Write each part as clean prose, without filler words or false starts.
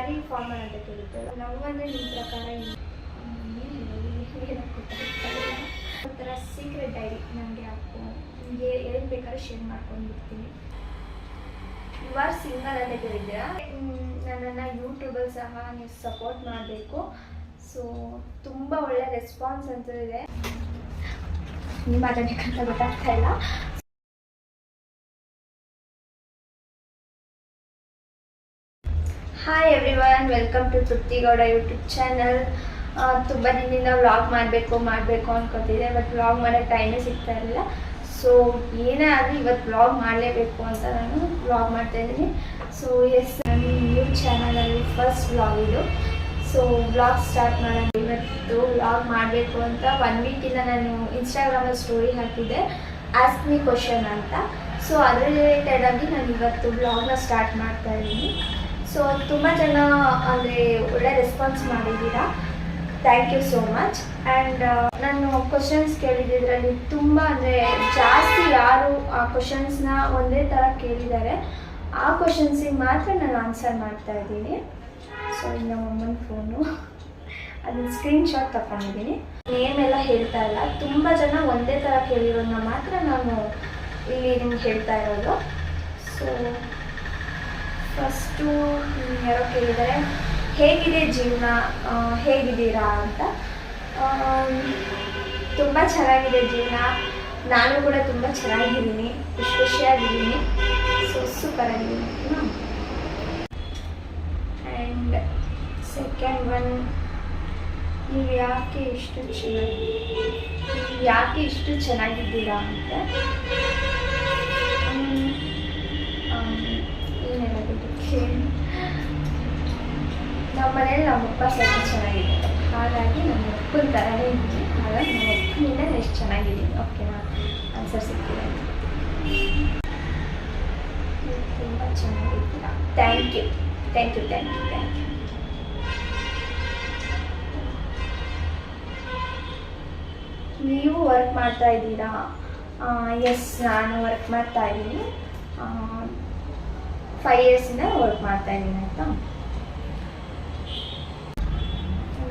Dairy farmer ಅಂತ ಕೇಳಿದ್ದಲ್ಲ. ನಾವು ಅಂದರೆ ನಿಮ್ಮ ಪ್ರಕಾರ ಒಂಥರ ಸೀಕ್ರೆಟ್ ಡೈರಿ. ನನಗೆ ಹಾಕು ನಿಮಗೆ ಏನು ಬೇಕಾದ್ರೂ ಶೇರ್ ಮಾಡ್ಕೊಂಡು ಬಿಡ್ತೀನಿ. ಯು ಆರ್ ಸಿಂಗಲ್ ಅಂತ ಕೇಳಿದ್ದೀರಾ. ನನ್ನನ್ನು ಯೂಟ್ಯೂಬಲ್ಲಿ ಸಹ ನೀವು ಸಪೋರ್ಟ್ ಮಾಡಬೇಕು. ಸೊ ತುಂಬ ಒಳ್ಳೆ ರೆಸ್ಪಾನ್ಸ್ ಅಂತೂ ಇದೆ. ನೀವು ಮಾತಾಡಬೇಕಂತ ಗೊತ್ತಾಗ್ತಾ ಇಲ್ಲ. ಹಾಯ್ ಎವ್ರಿವನ್, ವೆಲ್ಕಮ್ ಟು ತೃಪ್ತಿ ಗೌಡ ಯೂಟ್ಯೂಬ್ ಚಾನಲ್. ತುಂಬ ದಿನದಿಂದ ವ್ಲಾಗ್ ಮಾಡಬೇಕು ಅಂದ್ಕೊತಿದ್ದೆ, ಬಟ್ ವ್ಲಾಗ್ ಮಾಡೋಕ್ಕೆ ಟೈಮೇ ಸಿಗ್ತಾ ಇರಲಿಲ್ಲ. ಸೊ ಏನೇ ಆಗಲಿ ಇವತ್ತು ವ್ಲಾಗ್ ಮಾಡಲೇಬೇಕು ಅಂತ ನಾನು ವ್ಲಾಗ್ ಮಾಡ್ತಾಯಿದ್ದೀನಿ. ಸೊ ಎಸ್, ನನ್ನ ನ್ಯೂ ಚಾನಲಲ್ಲಿ ಫಸ್ಟ್ ವ್ಲಾಗ್ ಇದು. ಸೊ ವ್ಲಾಗ್ ಸ್ಟಾರ್ಟ್ ಮಾಡೋಣ. ಇವತ್ತು ವ್ಲಾಗ್ ಮಾಡಬೇಕು ಅಂತ 1 ವೀಕಿಂದ ನಾನು ಇನ್ಸ್ಟಾಗ್ರಾಮಲ್ಲಿ ಸ್ಟೋರಿ ಹಾಕಿದ್ದೆ, ಆಸ್ಕ್ ಮೀ ಕ್ವಶನ್ ಅಂತ. ಸೊ ಅದ್ರ ರಿಲೇಟೆಡ್ ಆಗಿ ನಾನು ಇವತ್ತು ವ್ಲಾಗ್ನ ಸ್ಟಾರ್ಟ್ ಮಾಡ್ತಾಯಿದ್ದೀನಿ. ಸೊ ತುಂಬ ಜನ ಅಂದರೆ ಒಳ್ಳೆ ರೆಸ್ಪಾನ್ಸ್ ಮಾಡಿದ್ದೀರಾ, thank you so much. And ನಾನು ಕ್ವಶನ್ಸ್ ಕೇಳಿದ್ರಲ್ಲಿ ತುಂಬ ಅಂದರೆ ಜಾಸ್ತಿ ಯಾರು ಆ ಕ್ವಶನ್ಸ್ನ ಒಂದೇ ಥರ ಕೇಳಿದ್ದಾರೆ, ಆ ಕ್ವಶನ್ಸಿಗೆ ಮಾತ್ರ ನಾನು ಆನ್ಸರ್ ಮಾಡ್ತಾಯಿದ್ದೀನಿ. ಸೊ ಇದು ನಮ್ಮಮ್ಮನ ಫೋನು, ಅದನ್ನ ಸ್ಕ್ರೀನ್ಶಾಟ್ ತಗೊಂಡಿದ್ದೀನಿ. ನೇಮೆಲ್ಲ ಹೇಳ್ತಾ ಇಲ್ಲ, ತುಂಬ ಜನ ಒಂದೇ ಥರ ಕೇಳಿರೋದನ್ನ ಮಾತ್ರ ನಾನು ಇಲ್ಲಿ ನಿಮ್ಗೆ ಹೇಳ್ತಾ ಇರೋದು. ಸೊ ಫಸ್ಟು ಯಾರೋ ಕೇಳಿದರೆ ಹೇಗಿದೆ ಜೀವನ, ಹೇಗಿದ್ದೀರಾ ಅಂತ. ತುಂಬ ಚೆನ್ನಾಗಿದೆ ಜೀವನ, ನಾನು ಕೂಡ ತುಂಬ ಚೆನ್ನಾಗಿದ್ದೀನಿ, ಖುಷಿಯಾಗಿದ್ದೀನಿ. ಸೊ ಸೂಪರಾಗಿದ್ದೀನಿ. ಆ್ಯಂಡ್ ಸೆಕೆಂಡ್ ಒನ್, ನೀವು ಯಾಕೆ ಇಷ್ಟು ಚೆನ್ನಾಗಿದ್ದೀರಾ ಅಂತ. ನಮ್ಮ ಮನೇಲಿ ನಮ್ಮಪ್ಪ ಸ್ವಲ್ಪ ಚೆನ್ನಾಗಿದ್ದಾರೆ, ಹಾಗಾಗಿ ನಮ್ಮ ಅಪ್ಪನ ಥರನೇ ಇದ್ದೀನಿ. ಹಾಗಾಗಿ ನಮ್ಮ ಅಪ್ಪನಿಂದ ಎಷ್ಟು ಚೆನ್ನಾಗಿದ್ದೀನಿ. ಓಕೆನಾ, ಆನ್ಸರ್ ಸಿಗ್ತಿದೆ. ತುಂಬ ಚೆನ್ನಾಗಿದ್ದೀರಾ, ಥ್ಯಾಂಕ್ ಯು. ನೀವು ವರ್ಕ್ ಮಾಡ್ತಾ ಇದ್ದೀರಾ? ಎಸ್, ನಾನು ವರ್ಕ್ ಮಾಡ್ತಾ ಇದ್ದೀನಿ. 5 ಇಯರ್ಸಿಂದ ವರ್ಕ್ ಮಾಡ್ತಾ ಇದ್ದೀನಿ ಆಯಿತಾ.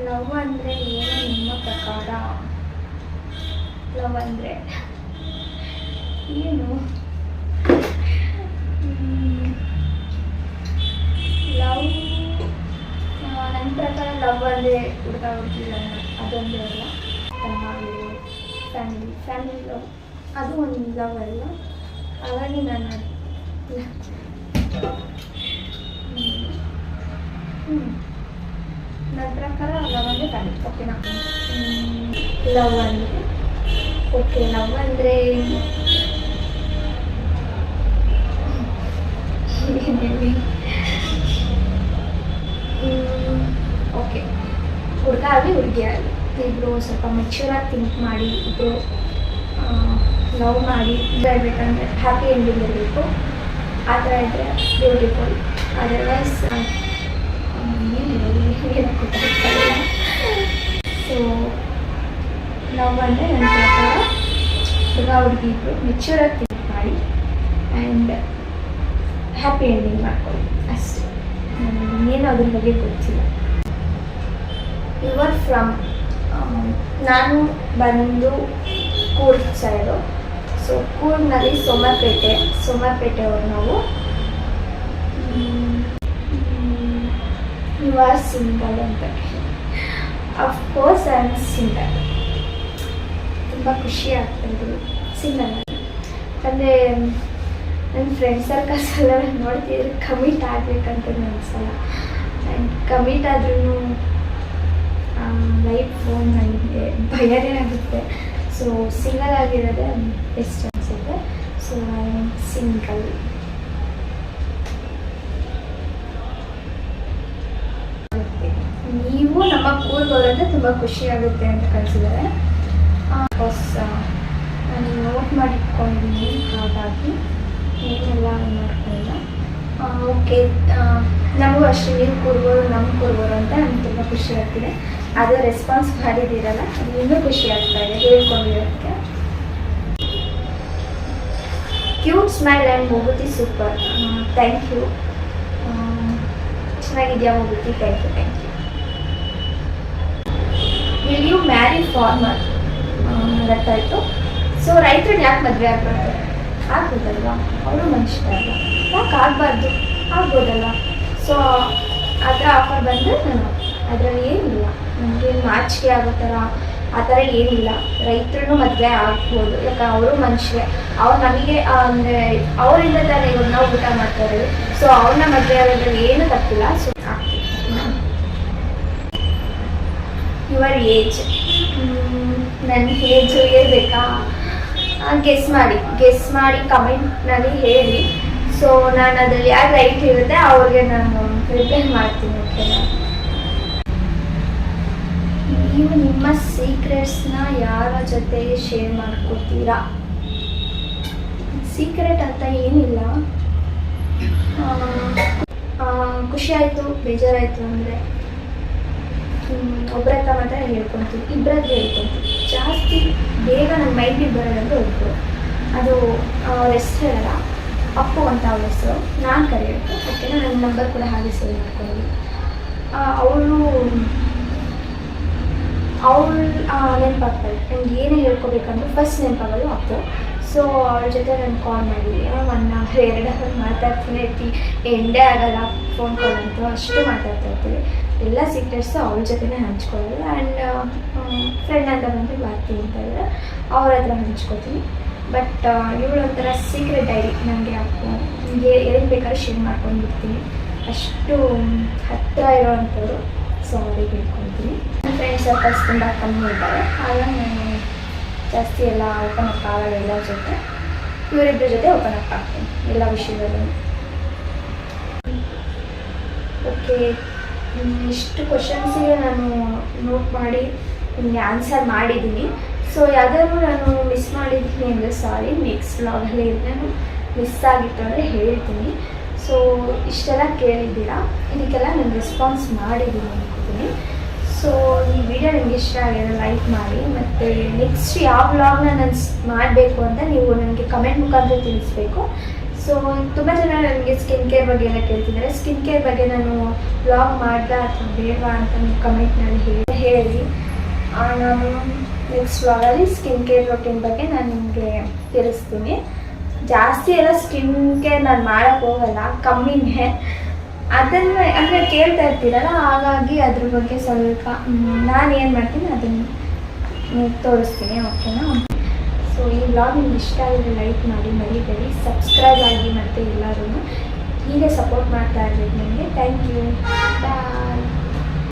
ಲವ್ ಅಂದರೆ ಏನು ನಿಮ್ಮ ಪ್ರಕಾರ? ಲವ್ ಅಂದರೆ ಏನು? ಲವ್ ನನ್ನ ಪ್ರಕಾರ ಲವ್ ಅಂದರೆ ಹುಡುಗ ಹುಡುಗಿ ಅದೊಂದೇ ಅಲ್ಲ, ಫ್ಯಾಮಿಲಿ ಲವ್ ಅದು ಒಂದು ಲವ್ ಅಲ್ಲ. ಹಾಗಾಗಿ ನಾನು ನನ್ನ ಪ್ರಕಾರ ಲವ್ ಅಂದರೆ ಫ್ಯಾಮಿಲಿ. ಓಕೆನಾ, ಲವ್ ಅಂದರೆ ಓಕೆ. ಲವ್ ಅಂದರೆ ಓಕೆ, ಹುಡುಗ ಆಗಲಿ ಹುಡುಗಿ ಆಗಲಿ ಇಬ್ಬರು ಸ್ವಲ್ಪ ಮೆಚ್ಯೂರಾಗಿ ಥಿಂಕ್ ಮಾಡಿ ಇಬ್ಬರು ಲವ್ ಮಾಡಿ ಇರಬೇಕಂದ್ರೆ ಹ್ಯಾಪಿ ಎಂಡಿಂಗ್ ಇರಬೇಕು. ಆ ಥರ ಇದ್ದರೆ ಬ್ಯೂಟಿಫುಲ್. ಅದರ್ವೈಸ್ ಸೊ ಲವ್ ಅಂದರೆ ನನ್ನ ಪ್ರಕಾರ ಹುಡುಗ ಹುಡುಗಿ ಇಬ್ಬರು ಮೆಚ್ಯೂರಾಗಿ ಥಿಂಕ್ ಮಾಡಿ ಆ್ಯಂಡ್ ಹ್ಯಾಪಿ ಎಂಡಿಂಗ್ ಮಾಡ್ಕೊಳ್ಳಿ ಅಷ್ಟೇ. ನನಗೆ ಇನ್ನೇನು ಅದ್ರ ಬಗ್ಗೆ ಗೊತ್ತಿಲ್ಲ. ಯುವರ್ ಫ್ರಮ್, ನಾನು ಬಂದು ಕೂರ್ಗ್ ಸೈಡು. ಸೊ ಕೂರ್ಗ್ನಲ್ಲಿ ಸೋಮರ್ಪೇಟೆಯವರು ನಾವು. ಯು ಆರ್ ಸಿಂಗಲ್ ಅಂತ. Of course I am single. ತುಂಬ ಖುಷಿ ಆಗ್ತಾಯಿದ್ರು ಸಿಂಗಲ್ ಅಂದರೆ ನನ್ನ ಫ್ರೆಂಡ್ ಸರ್ಕಲ್ಸ್ ಎಲ್ಲ ನೋಡ್ತಿದ್ರೆ ಕಮಿಟ್ ಆಗಬೇಕಂತ ಅನಿಸಲ್ಲ. ಆ್ಯಂಡ್ ಕಮಿಟ್ ಆದ್ರೂ ಲೈಫ್ ನನಗೆ ಭಯನೇ ಆಗುತ್ತೆ. ಸೊ ಸಿಂಗಲ್ ಆಗಿರೋದೇ ಬೆಸ್ಟ್ ಅನಿಸುತ್ತೆ. So I am single. ನೀವು ನಮ್ಮ ಕೂರ್ಗ್ ಹೋಗೋದ್ರೆ ತುಂಬ ಖುಷಿ ಆಗುತ್ತೆ ಅಂತ ಕಳಿಸಿದ್ದಾರೆ. ನಾನು ನೋಟ್ ಮಾಡಿಟ್ಕೊಂಡಿದ್ದೀನಿ, ಹಾಗಾಗಿ ಏನೆಲ್ಲ ಮಾಡ್ಕೊಳ್ಳಲ್ಲ. ಓಕೆ, ನಮಗೂ ಅಷ್ಟೇ ನೀವು ಕೂರ್ಗೋರು ನಮ್ಮ ಕೂರ್ಗೋರು ಅಂತ ನಮ್ಗೆ ತುಂಬ ಖುಷಿ ಆಗ್ತಿದೆ. ಅದು ರೆಸ್ಪಾನ್ಸ್ ಮಾಡಿದ್ದೀರಲ್ಲ, ಅದು ಇನ್ನೂ ಖುಷಿ ಆಗ್ತಾ ಇದೆ ಹೇಳ್ಕೊಂಡಿರೋದಕ್ಕೆ. ಕ್ಯೂಟ್ ಸ್ಮೈಲ್ ಆ್ಯಂಡ್ ಮೂಗುತಿ ಸೂಪರ್, ಥ್ಯಾಂಕ್ ಯು. ಚೆನ್ನಾಗಿದೆಯಾ ಹೋಗುತ್ತೆ. Thank you. Will you marry farmer? ಗೊತ್ತಾಯಿತು. ಸೊ ರೈತರಿಗೆ ಯಾಕೆ ಮದುವೆ ಆಗ್ಬಾರ್ದು? ಆಗ್ಬೋದಲ್ವಾ, ಅವರು ಮನುಷ್ಯ ಅಲ್ಲ, ಯಾಕೆ ಆಗಬಾರ್ದು? ಆಗ್ಬೋದಲ್ಲ. ಸೊ ಆ ಥರ ಆಫರ್ ಬಂದರೆ ನಾನು ಅದರಲ್ಲಿ ಏನಿಲ್ಲ, ನನಗೆ ನಾಚಿಕೆ ಆಗೋ ಥರ ಆ ಥರ ಏನಿಲ್ಲ. ರೈತರು ಮದುವೆ ಆಗ್ಬೋದು, ಯಾಕೆ ಅವರು ಮನುಷ್ಯರೇ. ಅವ್ರು ನಮಗೆ ಅಂದರೆ ಅವರಿಂದ ತಾನೇ ಇವಾಗ ನಾವು ಊಟ ಮಾಡ್ತಾರೆ. ಸೊ ಅವ್ರನ್ನ ಮದುವೆ ಆಗೋದ್ರಲ್ಲಿ ಏನು ತಪ್ಪಿಲ್ಲ. ಸೊ ಆಗ್ತಿತ್ತು. Your age? ನನ್ನ ಏಜು ಹೇಳ್ಬೇಕಾ? ಗೆಸ್ ಮಾಡಿ ಕಮೆಂಟ್ನಲ್ಲಿ ಹೇಳಿ. ಸೊ ನಾನು ಅದರಲ್ಲಿ ಯಾರು ರೈಟ್ ಇರುತ್ತೆ ಅವ್ರಿಗೆ ನಾನು ರಿಪ್ಲೈ ಮಾಡ್ತೀನಿ. ಓಕೆನಾ? ನೀವು ನಿಮ್ಮ ಸೀಕ್ರೆಟ್ಸ್ನ ಯಾರ ಜೊತೆ ಶೇರ್ ಮಾಡ್ಕೊತೀರಾ? ಸೀಕ್ರೆಟ್ ಅಂತ ಏನಿಲ್ಲ. ಖುಷಿ ಆಯಿತು, ಬೇಜಾರಾಯಿತು ಅಂದರೆ ಒಬ್ಬರ ಹತ್ರ ಮಾತ್ರ ಹೇಳ್ಕೊತೀನಿ, ಇಬ್ಬರದ್ದು ಹೇಳ್ಕೊತೀನಿ. ಜಾಸ್ತಿ ಬೇಗ ನನ್ನ ಮೈಂಡಿಗೆ ಬರೋದಂದ್ರೆ ಒಬ್ಬರು. ಅದು ಅವ್ರ ಹೆಸರು ಅಲ್ಲ, ಅಪ್ಪು ಅಂತ ಅವ್ರ ಹೆಸರು. ನಾನು ಕರೆಯೋದು. ಓಕೆನಾ? ನನ್ನ ನಂಬರ್ ಕೂಡ ಹಾಗೆ ಸೇವ್ ಮಾಡ್ಕೊಳ್ಳಿ. ಅವಳು ನೆನಪಾಗ್ತಾಳೆ. ನನಗೆ ಏನೇ ಹೇಳ್ಕೊಬೇಕಂದ್ರೆ ಫಸ್ಟ್ ನೆನಪಾಗೋದು ಅಪ್ಪು. ಸೊ ಅವಳ ಜೊತೆ ನಾನು ಕಾಲ್ ಮಾಡಿದ್ವಿ. 1 hour 2 hour ಮಾತಾಡ್ತಾನೆ ಇರ್ತೀವಿ, ಎಂಡೇ ಆಗಲ್ಲ. ಫೋನ್ ಕಾಲ್ ಅಂತೂ ಅಷ್ಟು ಮಾತಾಡ್ತಾ ಇರ್ತೀವಿ. ಎಲ್ಲ ಸೀಕ್ರೆಟ್ಸು ಅವಳ ಜೊತೆನೇ ಹಂಚ್ಕೊಳ್ಳೋದು. ಆ್ಯಂಡ್ ಫ್ರೆಂಡ್ ಅಂತ ಬಂದು ಬರ್ತೀನಿ ಅಂತ ಹೇಳಿದ್ರೆ ಅವ್ರ ಹತ್ರ ಹಂಚ್ಕೊತೀನಿ. ಬಟ್ ಇವಳು ಒಂಥರ ಸೀಕ್ರೆಟ್ ಡೈರಿ. ನನಗೆ ನಿಮಗೆ ಏನು ಬೇಕಾದ್ರೂ ಶೇರ್ ಮಾಡ್ಕೊಂಡ್ಬಿಡ್ತೀನಿ, ಅಷ್ಟು ಹತ್ತಿರ ಇರೋವಂಥದ್ದು. ಸೊ ಅವ್ರಿಗೆ ಹೇಳ್ಕೊಳ್ತೀನಿ. ನನ್ನ ಫ್ರೆಂಡ್ಸ್ ಸರ್ಕಲ್ಸ್ ತುಂಬ ಕಮ್ಮಿ ಇದ್ದಾರೆ, ಹಾಗಾಗಿ ನಾನು ಜಾಸ್ತಿ ಎಲ್ಲ ಓಪನ್ ಅಪ್ ಆಗಲ್ಲ ಎಲ್ಲರ ಜೊತೆ. ಇವರಿಬ್ಬರ ಜೊತೆ ಓಪನ್ ಅಪ್ ಆಗ್ತೀನಿ ಎಲ್ಲ ವಿಷಯದಲ್ಲೂ. ಓಕೆ, ಇಷ್ಟು ಕ್ವಶನ್ಸಿಗೆ ನಾನು ನೋಟ್ ಮಾಡಿ ನಿಮಗೆ ಆನ್ಸರ್ ಮಾಡಿದ್ದೀನಿ. ಸೊ ಯಾವುದಾದ್ರೂ ನಾನು ಮಿಸ್ ಮಾಡಿದ್ದೀನಿ ಅಂದರೆ ಸಾರಿ. ನೆಕ್ಸ್ಟ್ ವ್ಲಾಗಲ್ಲಿ ನಾನು ಮಿಸ್ ಆಗಿತ್ತು ಅಂದರೆ ಹೇಳ್ತೀನಿ. ಸೊ ಇಷ್ಟೆಲ್ಲ ಕೇಳಿದ್ದೀರಾ, ಇದಕ್ಕೆಲ್ಲ ನಾನು ರೆಸ್ಪಾನ್ಸ್ ಮಾಡಿದ್ದೀನಿ ಅನ್ಕೋತೀನಿ. ಸೊ ಈ ವಿಡಿಯೋ ನಿಮ್ಗೆ ಇಷ್ಟ ಆಗಿದ್ರೆ ಲೈಕ್ ಮಾಡಿ. ಮತ್ತು ನೆಕ್ಸ್ಟ್ ಯಾವ ವ್ಲಾಗ್ನ ನಾನು ಮಾಡಬೇಕು ಅಂತ ನೀವು ನನಗೆ ಕಮೆಂಟ್ ಮುಖಾಂತರ ತಿಳಿಸ್ಬೇಕು. ಸೊ ತುಂಬ ಜನ ನನಗೆ ಸ್ಕಿನ್ ಕೇರ್ ಬಗ್ಗೆ ಎಲ್ಲ ಕೇಳ್ತಿದ್ದಾರೆ. ಸ್ಕಿನ್ ಕೇರ್ ಬಗ್ಗೆ ನಾನು ವ್ಲಾಗ್ ಮಾಡ್ದಾ ಅಥವಾ ಬೇಡವಾ ಅಂತ ನೀವು ಕಮೆಂಟ್ನಲ್ಲಿ ಹೇಳಿ. ನಾನು ನೆಕ್ಸ್ಟ್ ವ್ಲಾಗಲ್ಲಿ ಸ್ಕಿನ್ ಕೇರ್ ರೊಟೀನ್ ಬಗ್ಗೆ ನಾನು ನಿಮಗೆ ತಿಳಿಸ್ತೀನಿ. ಜಾಸ್ತಿ ಎಲ್ಲ ಸ್ಕಿನ್ ಕೇರ್ ನಾನು ಮಾಡೋಕ್ಕೆ ಹೋಗಲ್ಲ, ಕಮ್ಮಿನೇ. ಅದನ್ನು ಅಂದರೆ ಕೇಳ್ತಾ ಇರ್ತೀರಲ್ಲ, ಹಾಗಾಗಿ ಅದ್ರ ಬಗ್ಗೆ ಸ್ವಲ್ಪ ನಾನು ಏನು ಮಾಡ್ತೀನಿ ಅದನ್ನು ತೋರಿಸ್ತೀನಿ. ಓಕೆನಾ? ಸೊ ಈ ವ್ಲಾಗ್ ನಿಮ್ಗೆ ಇಷ್ಟ ಆಗಿದ್ರೆ ಲೈಕ್ ಮಾಡಿ, ಮರಿಬೇಡಿ. ಸಬ್ಸ್ಕ್ರೈಬ್ ಆಗಿ ಮತ್ತು ಎಲ್ಲರೂ ಹೀಗೆ ಸಪೋರ್ಟ್ ಮಾಡ್ತಾ ಇರ್ಬೇಕು ನನಗೆ. Thank you.